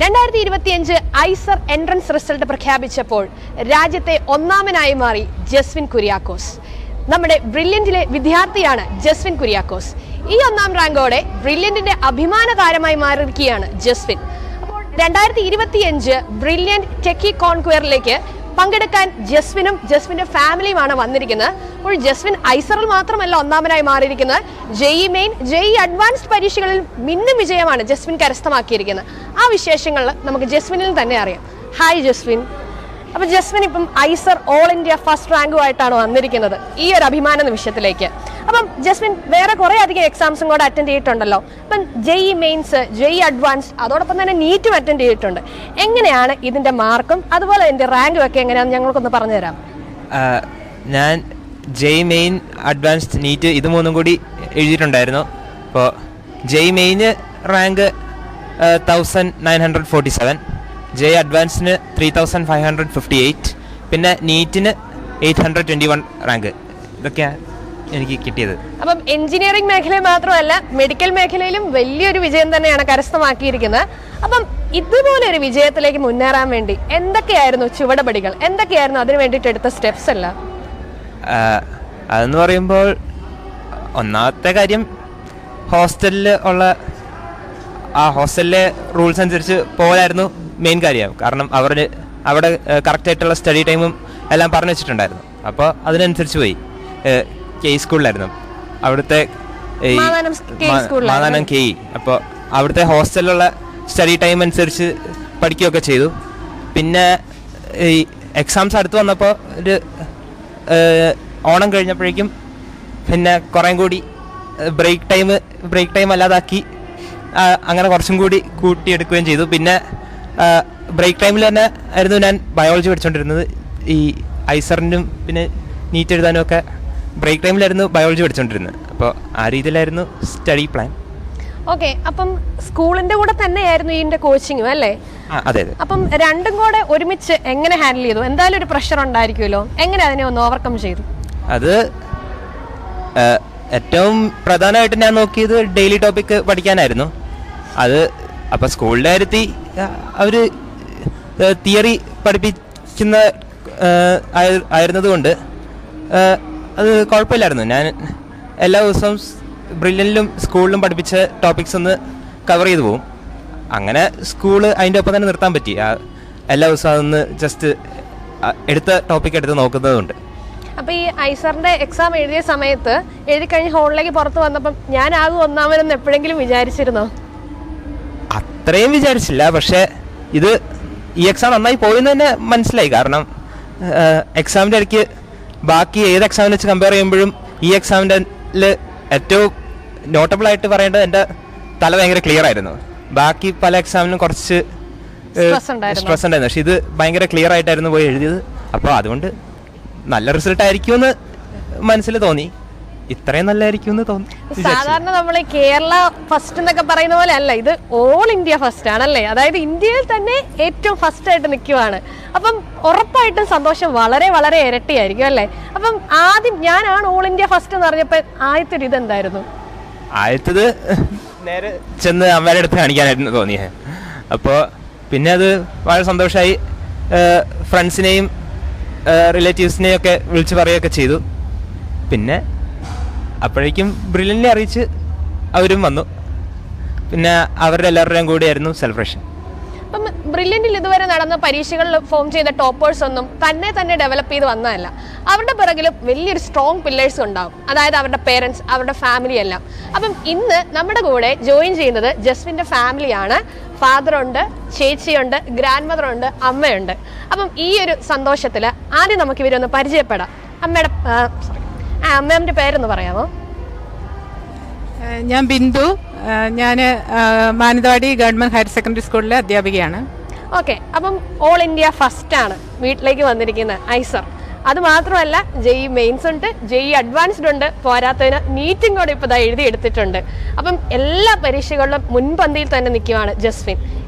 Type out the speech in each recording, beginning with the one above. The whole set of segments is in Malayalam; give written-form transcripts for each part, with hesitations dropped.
2025 ഐസർ എൻട്രൻസ് റിസൾട്ട് പ്രഖ്യാപിച്ചപ്പോൾ രാജ്യത്തെ ഒന്നാമനായി മാറി ജസ്വിൻ കുര്യാക്കോസ്. നമ്മുടെ ബ്രില്യന്റിലെ വിദ്യാർത്ഥിയാണ് ജസ്വിൻ കുര്യാക്കോസ്. ഈ ഒന്നാം റാങ്കോടെ ബ്രില്യന്റിന്റെ അഭിമാന താരമായി മാറിയിരിക്കുകയാണ് ജസ്വിൻ. അപ്പോൾ 2025 ബ്രില്യന്റ് ടെക്കി കോൺക്വയറിലേക്ക് പങ്കെടുക്കാൻ ജസ്വിന്റെ ഫാമിലിയുമാണ് വന്നിരിക്കുന്നത്. അപ്പോൾ ജസ്വിൻ ഐസറിൽ മാത്രമല്ല ഒന്നാമനായി മാറിയിരിക്കുന്നത്, ജെഇ മെയിൻ, ജെഇ അഡ്വാൻസ്ഡ് പരീക്ഷകളിൽ മിന്നും വിജയമാണ് ജസ്വിൻ കരസ്ഥമാക്കിയിരിക്കുന്നത്. ആ വിശേഷങ്ങൾ നമുക്ക് ജസ്വിനിൽ തന്നെ അറിയാം. ഹായ് ജസ്വിൻ. അപ്പോൾ ജസ്വിൻ ഇപ്പം ഐസർ ഓൾ ഇന്ത്യ ഫസ്റ്റ് റാങ്കുമായിട്ടാണ് വന്നിരിക്കുന്നത് ഈ ഒരു അഭിമാന നിമിഷത്തിലേക്ക്. അപ്പം ജസ്വിൻ വേറെ കുറേ അധികം എക്സാംസും കൂടെ അറ്റൻഡ് ചെയ്തിട്ടുണ്ടല്ലോ. അപ്പം ജെഇ മെയിൻസ്, ജെഇ അഡ്വാൻസ്ഡ്, അതോടൊപ്പം തന്നെ നീറ്റും അറ്റൻഡ് ചെയ്തിട്ടുണ്ട്. എങ്ങനെയാണ് ഇതിന്റെ മാർക്കും അതുപോലെ ഇതിന്റെ റാങ്കും ഒക്കെ എങ്ങനെയാണെന്ന് ഞങ്ങൾക്കൊന്ന് പറഞ്ഞു തരാം. ഞാൻ ജെഇ മെയിൻ, അഡ്വാൻസ്ഡ്, നീറ്റ് ഇത് മൂന്നും കൂടി എഴുതിയിട്ടുണ്ടായിരുന്നു. അപ്പോൾ ജെഇ മെയിന് റാങ്ക് 1947, ജെഇ അഡ്വാൻസിന് 3558, പിന്നെ നീറ്റിന് 821 റാങ്ക്. ഇതൊക്കെയാണ് എനിക്ക് കിട്ടിയത്. അപ്പം എഞ്ചിനീയറിംഗ് മേഖല മാത്രമല്ല, മെഡിക്കൽ മേഖലയിലും വലിയൊരു വിജയം തന്നെയാണ് കരസ്ഥമാക്കിയിരിക്കുന്നത്. അപ്പം ഇതുപോലെ ഒരു വിജയത്തിലേക്ക് മുന്നേറാൻ വേണ്ടി എന്തൊക്കെയായിരുന്നു ചുവടുപടികൾ, എന്തൊക്കെയായിരുന്നു അതിന് വേണ്ടിയിട്ട് എടുത്ത സ്റ്റെപ്സ് എല്ലാം? അതെന്ന് പറയുമ്പോൾ ഒന്നാമത്തെ കാര്യം ഹോസ്റ്റലിൽ ഉള്ള ഹോസ്റ്റലിലെ റൂൾസ് അനുസരിച്ച് പോലായിരുന്നു മെയിൻ കാര്യം. കാരണം അവിടെ കറക്റ്റായിട്ടുള്ള സ്റ്റഡി ടൈമും എല്ലാം പറഞ്ഞു വെച്ചിട്ടുണ്ടായിരുന്നു. അപ്പോൾ അതിനനുസരിച്ച് പോയി. കെ സ്കൂളിലായിരുന്നു അവിടുത്തെ മാതാനം കെ. അപ്പോൾ അവിടുത്തെ ഹോസ്റ്റലിലുള്ള സ്റ്റഡി ടൈം അനുസരിച്ച് പഠിക്കുകയൊക്കെ ചെയ്തു. പിന്നെ ഈ എക്സാംസ് അടുത്ത് വന്നപ്പോൾ ഒരു ഓണം കഴിഞ്ഞപ്പോഴേക്കും പിന്നെ കുറേ കൂടി ബ്രേക്ക് ടൈം അല്ലാതാക്കി അങ്ങനെ കുറച്ചും കൂടി കൂട്ടിയെടുക്കുകയും ചെയ്തു. പിന്നെ ബ്രേക്ക് ടൈമിൽ തന്നെ ആയിരുന്നു ഞാൻ ബയോളജി പഠിച്ചുകൊണ്ടിരുന്നത്. ഈ ഐസറിനും പിന്നെ നീറ്റ് എഴുതാനും ഒക്കെ ബ്രേക്ക് ടൈമിലായിരുന്നു ബയോളജി പഠിച്ചുകൊണ്ടിരുന്നത്. അപ്പോൾ ആ രീതിയിലായിരുന്നു സ്റ്റഡി പ്ലാൻ. ഓക്കെ. അപ്പം സ്കൂളിന്റെ കൂടെ തന്നെയായിരുന്നു ഇതിന്റെ കോച്ചിങ്ങും അല്ലേ? അതെ. അപ്പം രണ്ടും കൂടെ ഒരുമിച്ച് എങ്ങനെ ഹാൻഡിൽ ചെയ്തു? എന്തായാലും ഒരു പ്രഷർ ഉണ്ടായിരിക്കുമല്ലോ, എങ്ങനെ അതിനെ ഒന്ന് ഓവർകം ചെയ്തു? അത് ഏറ്റവും പ്രധാനമായിട്ട് ഞാൻ നോക്കിയത് ഡെയിലി ടോപ്പിക് പഠിക്കാനായിരുന്നു. അത് അപ്പം സ്കൂളിൻ്റെ കാര്യത്തിൽ അവർ തിയറി പഠിപ്പിക്കുന്ന ആയിരുന്നത് കൊണ്ട് അത് കുഴപ്പമില്ലായിരുന്നു. ഞാൻ എല്ലാ ദിവസവും ബ്രില്യനിലും സ്കൂളിലും പഠിപ്പിച്ച ടോപ്പിക്സ് ഒന്ന് കവർ ചെയ്തു പോകും. അങ്ങനെ സ്കൂള് അതിൻ്റെ ഒപ്പം തന്നെ നിർത്താൻ പറ്റി. എല്ലാ ദിവസവും അതൊന്ന് ജസ്റ്റ് എടുത്ത ടോപ്പിക് എടുത്ത് നോക്കുന്നതുകൊണ്ട്. അപ്പോൾ ഈ ഐസറിന്റെ എക്സാം എഴുതിയ സമയത്ത് എഴുതി കഴിഞ്ഞ് ഹോളിലേക്ക് പുറത്ത് വന്നപ്പം ഞാനാകും ഒന്നാമനെന്ന് എപ്പോഴെങ്കിലും വിചാരിച്ചിരുന്നോ? അത്രയും വിചാരിച്ചില്ല. പക്ഷേ ഈ എക്സാം നന്നായി പോയെന്ന് തന്നെ മനസ്സിലായി. കാരണം എക്സാമിൻ്റെ ഇടയ്ക്ക് ബാക്കി ഏത് എക്സാമിനെ വെച്ച് കമ്പയർ ചെയ്യുമ്പോഴും ഈ എക്സാമിൻ്റെ ഏറ്റവും നോട്ടബിൾ ആയിട്ട് പറയേണ്ടത് എൻ്റെ തല ഭയങ്കര ക്ലിയർ ആയിരുന്നു. ബാക്കി പല എക്സാമിനും കുറച്ച് സ്ട്രെസ് ഉണ്ടായിരുന്നു. പക്ഷെ ഇത് ഭയങ്കര ക്ലിയർ ആയിട്ടായിരുന്നു പോയി എഴുതിയത്. അപ്പോൾ അതുകൊണ്ട് നല്ല റിസൾട്ട് ആയിരിക്കുമെന്ന് മനസ്സിൽ തോന്നി. ഇത്രയും നല്ലതായിരിക്കുമെന്ന് തോന്നി. സാധാരണ നമ്മൾ കേരള ഫസ്റ്റ് എന്നൊക്കെ പറയുന്ന പോലെ അല്ല, ഇത് ഓൾ ഇന്ത്യ ഫസ്റ്റ് ആണല്ലേ? അതായത് ഇന്ത്യയിൽ തന്നെ ഏറ്റവും ഫസ്റ്റ് ആയിട്ട് നിൽക്കുവാണ്. അപ്പം ഉറപ്പായിട്ടും സന്തോഷം വളരെ വളരെ ഇരട്ടിയായിരിക്കും അല്ലേ? അപ്പം ആദ്യം ഞാനാണ് ഓൾ ഇന്ത്യ ഫസ്റ്റ് എന്ന് പറഞ്ഞപ്പോൾ ആദ്യത്തെ ഒരു ഇതെന്തായിരുന്നു? ആദ്യത്തത് നേരെ ചെന്ന് അമ്മയുടെ അടുത്ത് കാണിക്കാനായിരുന്നു തോന്നിയത്. അപ്പോൾ പിന്നെ അത് വളരെ സന്തോഷമായി. ഫ്രണ്ട്സിനെയും റിലേറ്റീവ്സിനെയും ഒക്കെ വിളിച്ച് പറയുകയൊക്കെ ചെയ്തു. പിന്നെ അപ്പോഴേക്കും ബ്രില്യന്റിനെ അറിയിച്ച് അവരും വന്നു. പിന്നെ അവരുടെ എല്ലാവരുടെയും കൂടിയായിരുന്നു സെലിബ്രേഷൻ. അപ്പം ബ്രില്യന്റിൽ ഇതുവരെ നടന്ന പരീക്ഷകളിൽ ഫോം ചെയ്ത ടോപ്പേഴ്സ് ഒന്നും തന്നെ ഡെവലപ്പ് ചെയ്ത് വന്നതല്ല. അവരുടെ പിറകിലും വലിയൊരു സ്ട്രോങ് പില്ലേഴ്സ് ഉണ്ടാവും. അതായത് അവരുടെ പേരൻസ്, അവരുടെ ഫാമിലി എല്ലാം. അപ്പം ഇന്ന് നമ്മുടെ കൂടെ ജോയിൻ ചെയ്യുന്നത് ജസ്വിന്റെ ഫാമിലിയാണ്. ഫാദറുണ്ട്, ചേച്ചിയുണ്ട്, ഗ്രാൻഡ് മദർ ഉണ്ട്, അമ്മയുണ്ട്. അപ്പം ഈ ഒരു സന്തോഷത്തിൽ ആദ്യം നമുക്ക് ഇവരൊന്ന് പരിചയപ്പെടാം. അമ്മയുടെ പേരൊന്ന് പറയാമോ? ഞാൻ ബിന്ദു. ഞാൻ മാനന്തവാടി ഗവൺമെൻറ് ഹയർ സെക്കൻഡറി സ്കൂളിലെ അധ്യാപികയാണ്. ഓക്കെ. അപ്പം ഓൾ ഇന്ത്യ ഫസ്റ്റ് ആണ് വീട്ടിലേക്ക് വന്നിരിക്കുന്നത് ഐസർ. അത് മാത്രമല്ല, ജെഇ മെയിൻസ് ഉണ്ട്, ജെഇ അഡ്വാൻസ്ഡ് ഉണ്ട്, പോരാത്തതിന് നീറ്റും കൂടെ ഇപ്പോൾ എഴുതിയെടുത്തിട്ടുണ്ട്. അപ്പം എല്ലാ പരീക്ഷകളിലും മുൻപന്തിയിൽ തന്നെ നിൽക്കുവാണ് ജസ്വിൻ.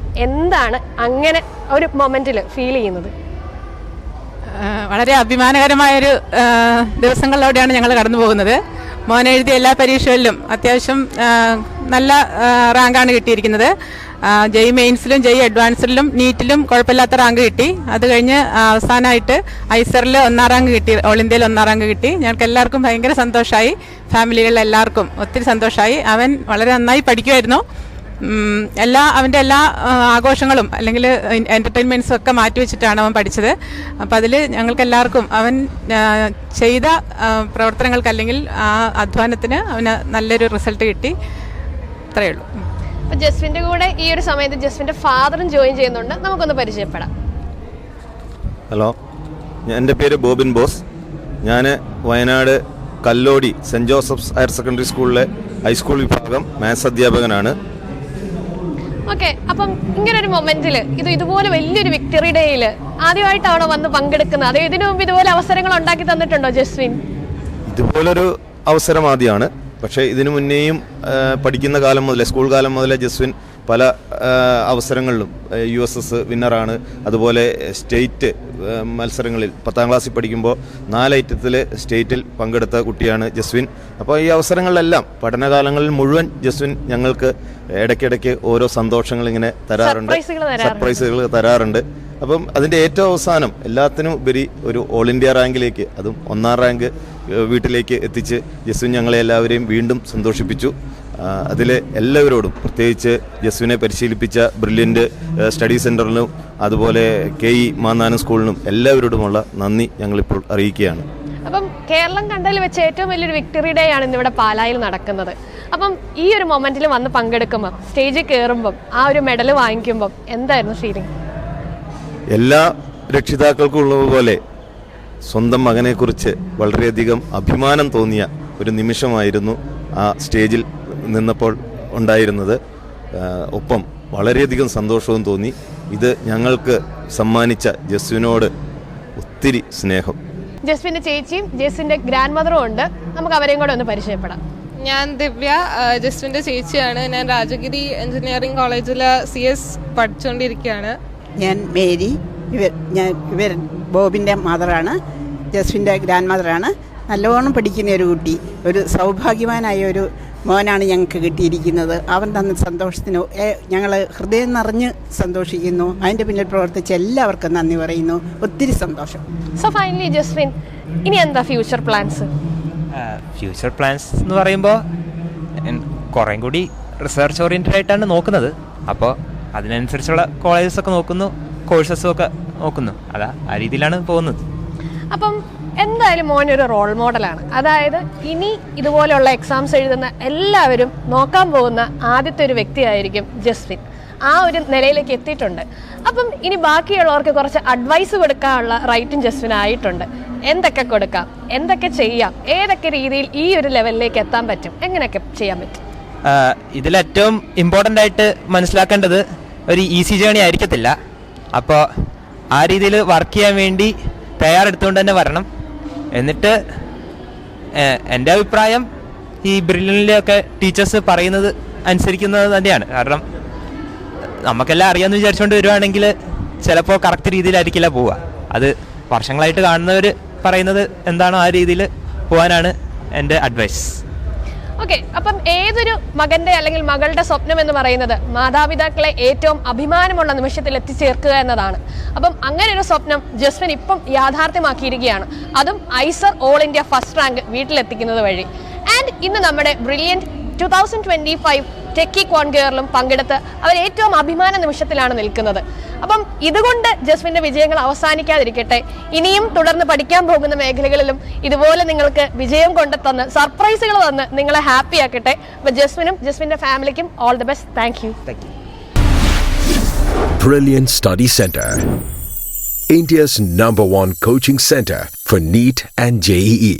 എന്താണ് അങ്ങനെ ഒരു മൊമെന്റിൽ ഫീൽ ചെയ്യുന്നത്? വളരെ അഭിമാനകരമായൊരു ദിവസങ്ങളിലൂടെയാണ് ഞങ്ങൾ കടന്നു പോകുന്നത്. മോൻ എഴുതിയ എല്ലാ പരീക്ഷകളിലും അത്യാവശ്യം നല്ല റാങ്കാണ് കിട്ടിയിരിക്കുന്നത്. ജെയ് മെയിൻസിലും ജെയ് അഡ്വാൻസിലും നീറ്റിലും കുഴപ്പമില്ലാത്ത റാങ്ക് കിട്ടി. അത് കഴിഞ്ഞ് അവസാനമായിട്ട് ഐസറിൽ 1ാം റാങ്ക് കിട്ടി, ഓൾ ഇന്ത്യയിൽ 1ാം റാങ്ക് കിട്ടി. ഞങ്ങൾക്ക് എല്ലാവർക്കും ഭയങ്കര സന്തോഷമായി, ഫാമിലികളിലെ എല്ലാവർക്കും ഒത്തിരി സന്തോഷമായി. അവൻ വളരെ നന്നായി പഠിക്കുമായിരുന്നു. അവൻ്റെ എല്ലാ ആഘോഷങ്ങളും അല്ലെങ്കിൽ എൻ്റർടൈൻമെൻറ്റ്സും ഒക്കെ മാറ്റിവെച്ചിട്ടാണ് അവൻ പഠിച്ചത്. അപ്പം അതിൽ ഞങ്ങൾക്ക് എല്ലാവർക്കും അവൻ ചെയ്ത പ്രവർത്തനങ്ങൾക്ക് അല്ലെങ്കിൽ ആ അധ്വാനത്തിന് അവന് നല്ലൊരു റിസൾട്ട് കിട്ടി. ഇത്രയേ ഉള്ളൂ. അപ്പോൾ ജസ്വിൻ്റെ കൂടെ ഈ ഒരു സമയത്ത് ജസ്വിൻ്റെ ഫാദറും ജോയിൻ ചെയ്യുന്നുണ്ട്, നമുക്കൊന്ന് പരിചയപ്പെടാം. ഹലോ, എൻ്റെ പേര് ബോബിൻ ബോസ്. ഞാൻ Wayanad Kallody Saint Joseph's higher secondary സ്കൂളിലെ ഹൈസ്കൂൾ വിഭാഗം മാത്സ് അധ്യാപകനാണ്. ഓക്കെ, അപ്പം ഇങ്ങനൊരു മൊമെന്റിൽ ഇതുപോലെ വലിയൊരു വിക്ടറി ഡേയിൽ ആദ്യമായിട്ടാണോ വന്ന് പങ്കെടുക്കുന്നത്? അതോ ഇതിനു മുമ്പ് ഇതുപോലെ അവസരങ്ങൾ ഉണ്ടാക്കി തന്നിട്ടുണ്ടോ ജസ്വിൻ? ഇതുപോലൊരു അവസരം ആദ്യമാണ്. പക്ഷേ ഇതിനു മുന്നേയും പഠിക്കുന്ന കാലം മുതലേ, സ്കൂൾ കാലം മുതലേ ജസ്വിൻ പല അവസരങ്ങളിലും USS വിന്നറാണ്. അതുപോലെ സ്റ്റേറ്റ് മത്സരങ്ങളിൽ 10ാം ക്ലാസ്സിൽ പഠിക്കുമ്പോൾ 4 ഐറ്റത്തിൽ സ്റ്റേറ്റിൽ പങ്കെടുത്ത കുട്ടിയാണ് ജസ്വിൻ. അപ്പോൾ ഈ അവസരങ്ങളിലെല്ലാം പഠനകാലങ്ങളിൽ മുഴുവൻ ജസ്വിൻ ഞങ്ങൾക്ക് ഇടയ്ക്കിടയ്ക്ക് ഓരോ സന്തോഷങ്ങൾ ഇങ്ങനെ തരാറുണ്ട്, സർപ്രൈസുകൾ തരാറുണ്ട്. അപ്പം അതിൻ്റെ ഏറ്റവും അവസാനം എല്ലാത്തിനും ഉപരി ഒരു ഓൾ ഇന്ത്യ റാങ്കിലേക്ക്, അതും 1ാം റാങ്ക് വീട്ടിലേക്ക് എത്തിച്ച് ജസ്വിൻ ഞങ്ങളെ എല്ലാവരെയും വീണ്ടും സന്തോഷിപ്പിച്ചു. അതിൽ എല്ലാവരോടും, പ്രത്യേകിച്ച് ജസ്വിനെ പരിശീലിപ്പിച്ച ബ്രില്യൻ്റ് സ്റ്റഡി സെൻറ്ററിനും അതുപോലെ KE മാന്നാനം സ്കൂളിനും എല്ലാവരോടുമുള്ള നന്ദി ഞങ്ങളിപ്പോൾ അറിയിക്കുകയാണ്. അപ്പം കേരളം കണ്ടതിൽ വെച്ച് ഏറ്റവും വലിയൊരു വിക്ടറി ഡേ ആണ് ഇന്നിവിടെ പാലായിൽ നടക്കുന്നത്. അപ്പം ഈ ഒരു മൊമെന്റിൽ വന്ന് പങ്കെടുക്കുമ്പോൾ, സ്റ്റേജിൽ കയറുമ്പം, ആ ഒരു മെഡൽ വാങ്ങിക്കുമ്പം എന്തായിരുന്നു ഫീലിംഗ്? എല്ലാ രക്ഷിതാക്കൾക്കും ഉള്ളതുപോലെ സ്വന്തം മകനെക്കുറിച്ച് വളരെയധികം അഭിമാനം തോന്നിയ ഒരു നിമിഷമായിരുന്നു ആ സ്റ്റേജിൽ നിന്നപ്പോൾ ഉണ്ടായിരുന്നത്. ഒപ്പം വളരെയധികം സന്തോഷവും തോന്നി. ഇത് ഞങ്ങൾക്ക് സമ്മാനിച്ച ജസ്വിനോട് ഒത്തിരി സ്നേഹം. ജസ്വിൻ്റെ ചേച്ചിയും ജസ്വിൻ്റെ ഗ്രാൻഡ് മദറും ഉണ്ട്, നമുക്ക് അവരെയും കൂടെ ഒന്ന് പരിചയപ്പെടാം. ഞാൻ ദിവ്യ, ജസ്വിൻ്റെ ചേച്ചിയാണ്. ഞാൻ രാജഗിരി എഞ്ചിനീയറിംഗ് കോളേജിൽ CS പഠിച്ചുകൊണ്ടിരിക്കുകയാണ്. ഞാൻ മേരി, ഇവർ ബോബിൻ്റെ മദറാണ്, ജസ്വിൻ്റെ ഗ്രാൻഡ് മദറാണ്. നല്ലോണം പഠിക്കുന്ന ഒരു കുട്ടി, ഒരു സൗഭാഗ്യവാനായ ഒരു മോനാണ് ഞങ്ങൾക്ക് കിട്ടിയിരിക്കുന്നത്. അവൻ തന്ന സന്തോഷത്തിന് ഞങ്ങൾ ഹൃദയം നിറഞ്ഞ് സന്തോഷിക്കുന്നു. അതിൻ്റെ പിന്നിൽ പ്രവർത്തിച്ച എല്ലാവർക്കും നന്ദി പറയുന്നു. ഒത്തിരി സന്തോഷം. സോ ഫൈനലി ജസ്വിൻ, ഇനി എന്താ ഫ്യൂച്ചർ പ്ലാൻസ്? ഫ്യൂച്ചർ പ്ലാൻസ് എന്ന് പറയുമ്പോൾ കുറേ കൂടി റിസർച്ച് ഓറിയൻറ്റഡ് ആയിട്ടാണ് നോക്കുന്നത്. അപ്പോൾ അതിനനുസരിച്ചുള്ള കോളേജസൊക്കെ നോക്കുന്നു, കോഴ്സസും ഒക്കെ നോക്കുന്നു. ആ രീതിയിലാണ് പോകുന്നത്. അപ്പം എന്തായാലും മോനൊരു റോൾ മോഡലാണ്. അതായത് ഇനി ഇതുപോലെയുള്ള എക്സാംസ് എഴുതുന്ന എല്ലാവരും നോക്കാൻ പോകുന്ന ആദ്യത്തെ ഒരു വ്യക്തിയായിരിക്കും ജസ്വിൻ. ആ ഒരു നിലയിലേക്ക് എത്തിയിട്ടുണ്ട്. അപ്പം ഇനി ബാക്കിയുള്ളവർക്ക് കുറച്ച് അഡ്വൈസ് കൊടുക്കാനുള്ള റൈറ്റും ജസ്വിനായിട്ടുണ്ട്. എന്തൊക്കെ കൊടുക്കാം, എന്തൊക്കെ ചെയ്യാം, ഏതൊക്കെ രീതിയിൽ ഈ ഒരു ലെവലിലേക്ക് എത്താൻ പറ്റും, എങ്ങനെയൊക്കെ ചെയ്യാൻ പറ്റും? ഇതിലേറ്റവും ഇമ്പോർട്ടൻ്റ് ആയിട്ട് മനസ്സിലാക്കേണ്ടത് ഒരു ഈസി ജേണി ആയിരിക്കത്തില്ല. അപ്പോൾ ആ രീതിയിൽ വർക്ക് ചെയ്യാൻ വേണ്ടി തയ്യാറെടുത്തുകൊണ്ട് തന്നെ വരണം. എന്നിട്ട് എൻ്റെ അഭിപ്രായം ഈ ബ്രില്യൻ്റിലൊക്കെ ടീച്ചേഴ്സ് പറയുന്നത് അനുസരിക്കുന്നത് തന്നെയാണ്. കാരണം നമുക്കെല്ലാം അറിയാമെന്ന് വിചാരിച്ചുകൊണ്ട് വരുവാണെങ്കിൽ ചിലപ്പോൾ കറക്റ്റ് രീതിയിലായിരിക്കില്ല പോവുക. അത് വർഷങ്ങളായിട്ട് കാണുന്നവർ പറയുന്നത് എന്താണോ ആ രീതിയിൽ പോകാനാണ് എൻ്റെ അഡ്വൈസ്. ഓക്കെ, അപ്പം ഏതൊരു മകന്റെ അല്ലെങ്കിൽ മകളുടെ സ്വപ്നം എന്ന് പറയുന്നത് മാതാപിതാക്കളെ ഏറ്റവും അഭിമാനമുള്ള നിമിഷത്തിൽ എത്തിച്ചേർക്കുക എന്നതാണ്. അപ്പം അങ്ങനെ ഒരു സ്വപ്നം ജസ്വിൻ ഇപ്പം യാഥാർത്ഥ്യമാക്കിയിരിക്കുകയാണ്. അതും IISER all India first rank വീട്ടിലെത്തിക്കുന്നത് വഴി. ആൻഡ് ഇന്ന് നമ്മുടെ ബ്രില്യൻറ്റ് 2025 ടെക്കി കോൺകേറിലും പങ്കെടുത്ത് അവർ ഏറ്റവും അഭിമാന നിമിഷത്തിലാണ് നിൽക്കുന്നത്. അപ്പം ഇതുകൊണ്ട് ജസ്വിൻ്റെ വിജയങ്ങൾ അവസാനിക്കാതിരിക്കട്ടെ. ഇനിയും തുടർന്ന് പഠിക്കാൻ പോകുന്ന മേഖലകളിലും ഇതുപോലെ നിങ്ങൾക്ക് വിജയം കൊണ്ടെത്തന്ന് സർപ്രൈസുകൾ തന്ന് നിങ്ങളെ ഹാപ്പി ആക്കട്ടെ. അപ്പോൾ ജസ്വിനും ജസ്വിൻ്റെ ഫാമിലിക്കും all the best. Thank you. Brilliant Study Center, India's #1 coaching center for NEET and JEE.